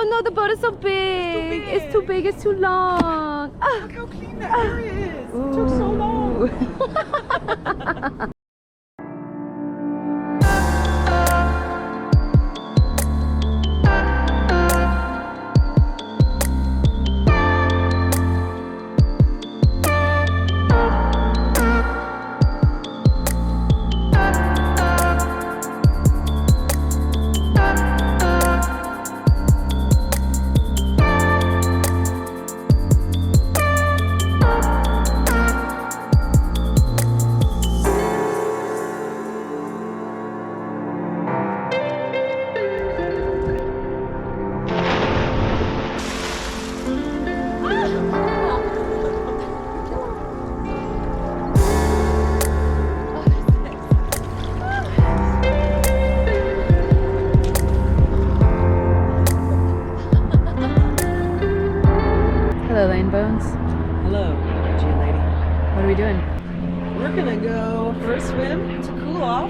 Oh no, the boat is so big. It's too big. It's too long. Look how clean that area is. It took so long. Hello, Laine Bones. Hello, G lady. What are we doing? We're gonna go for a swim to cool off.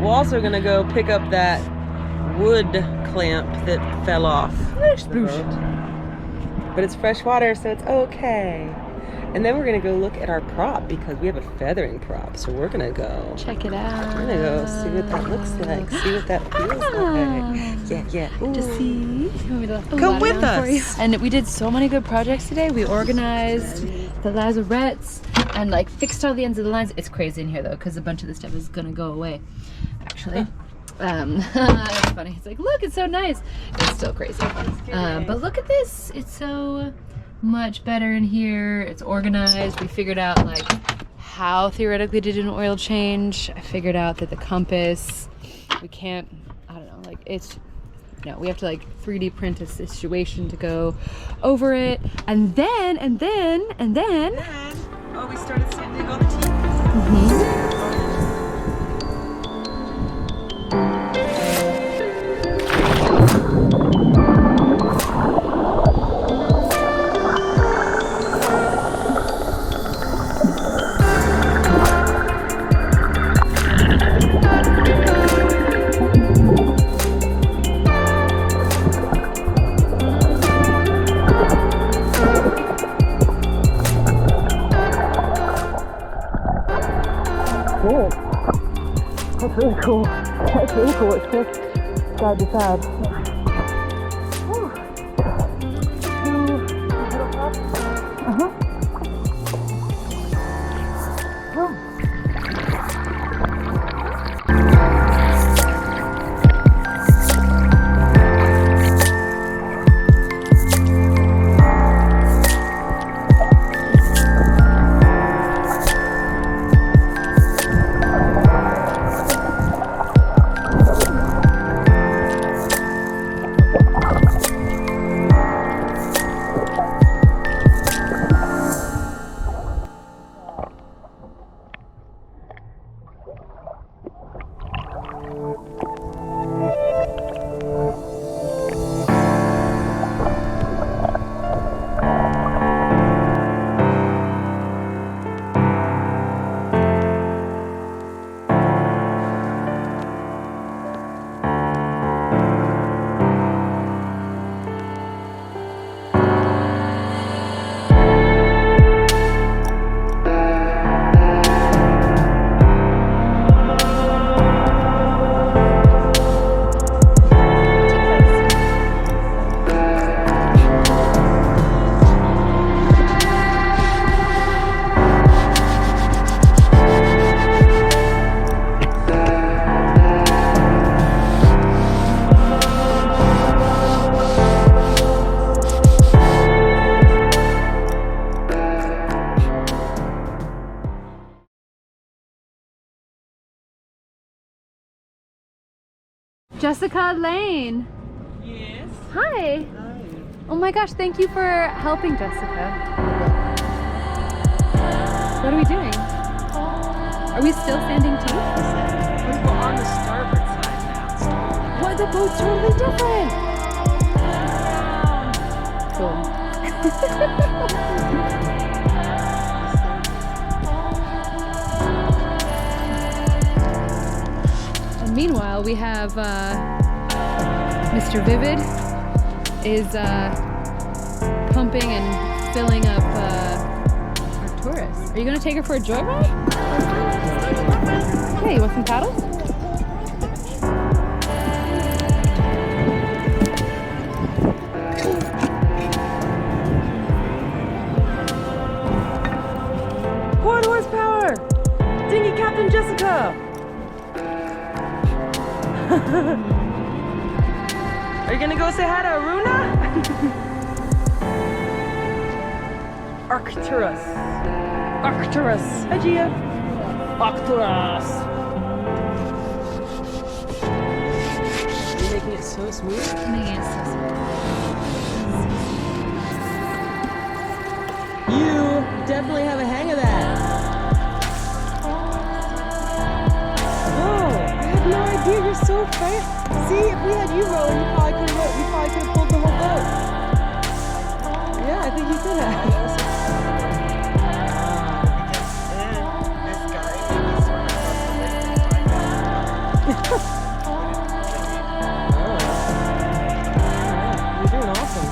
We're also gonna go pick up that wood clamp that fell off the boat. But it's fresh water, so it's okay. And then we're gonna go look at our prop because we have a feathering prop. So we're gonna go Check it out. We're gonna go see what that looks like, see what that feels like. Yeah. Ooh. To see. Come with us. And we did so many good projects today. We organized the lazarettes and like fixed all the ends of the lines. It's crazy in here though, because a bunch of the stuff is gonna go away, actually. It's funny. It's like, look, it's so nice. It's still crazy. But look at this. It's so much better in here. It's organized. We figured out like how theoretically to do an oil change. I figured out that the compass, we can't, I don't know, like it's, no, we have to like 3D print a situation to go over it. And then, oh, we started sanding all the teeth. Cool. That's really cool. That's really cool. It's quick side to side. Jessica, Laine. Yes. Hi. Hi. Oh my gosh, thank you for helping, Jessica. What are we doing? Are we still sanding teeth? We're on the starboard side now. What? The boat's totally different. Cool. And meanwhile, We have Mr. Vivid is pumping and filling up our tourists. Are you gonna take her for a joyride? Hey, you want some paddles? Port horsepower! Dinghy Captain Jessica! Are you gonna go say hi to Aruna? Arcturus. Arcturus. Hi, Gia. Arcturus. You're making it so smooth. Making it so smooth. You definitely have a hang of that. Whoa, I had no idea. You're so fast. See, if we had you rowing, you probably could have pulled the whole boat. Yeah, I think you could have. You're doing awesome.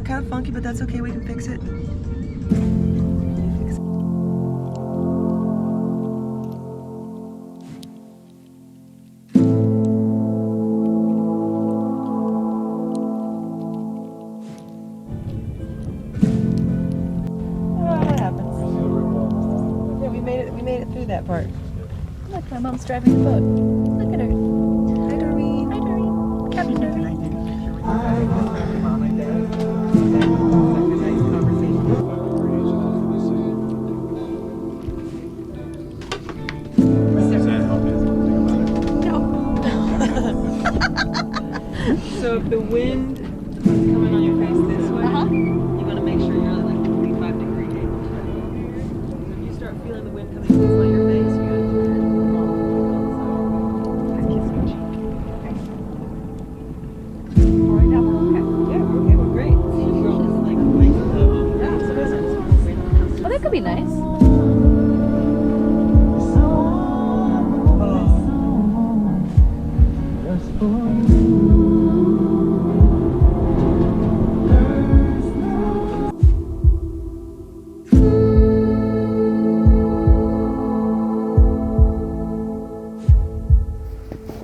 kind of funky, but that's okay. We can fix it. That part. Look, my mom's driving the boat. Look at her. Hi, Doreen. Hi, Doreen. Captain Doreen. So if the wind is coming on your face this way, you want to make sure you're at like 45-degree angle. So if you start feeling the wind coming this way, your face, you got to turn kiss my cheek. Right now we're okay. Yeah, we're okay. We're great. Oh, that could be nice.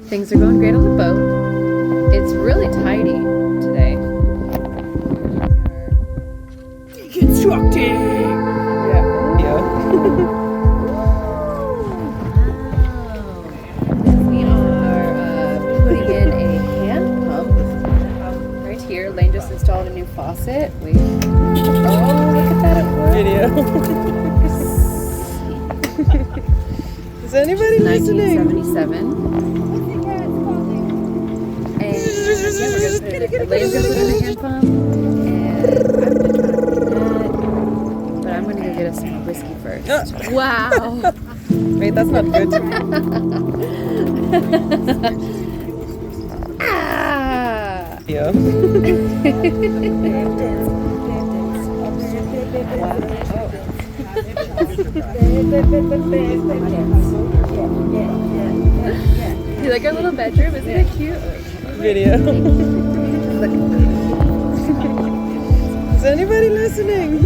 Things are going great on the boat. It's really tidy today. Deconstructing! Yeah. We are putting in a hand pump right here. Laine just installed a new faucet. Wait. Oh, look at that at work. Video. Is anybody listening? 1977. Laine's gonna put in a hand pump, and I'm gonna try to do that, but I'm gonna go get us some whiskey first. Wow! Wait, that's not good. Ah! Yeah. You like our little bedroom? Isn't it cute? Video. Is anybody listening?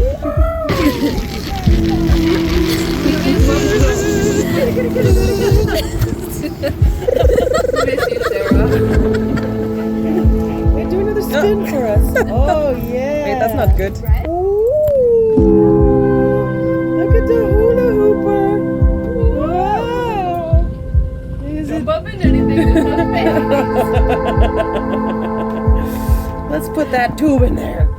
Wait, do another spin for us. Oh yeah. Wait, that's not good. Ooh, look at the hula hooper. Wow. Is it bumping anything? Let's put that tube in there.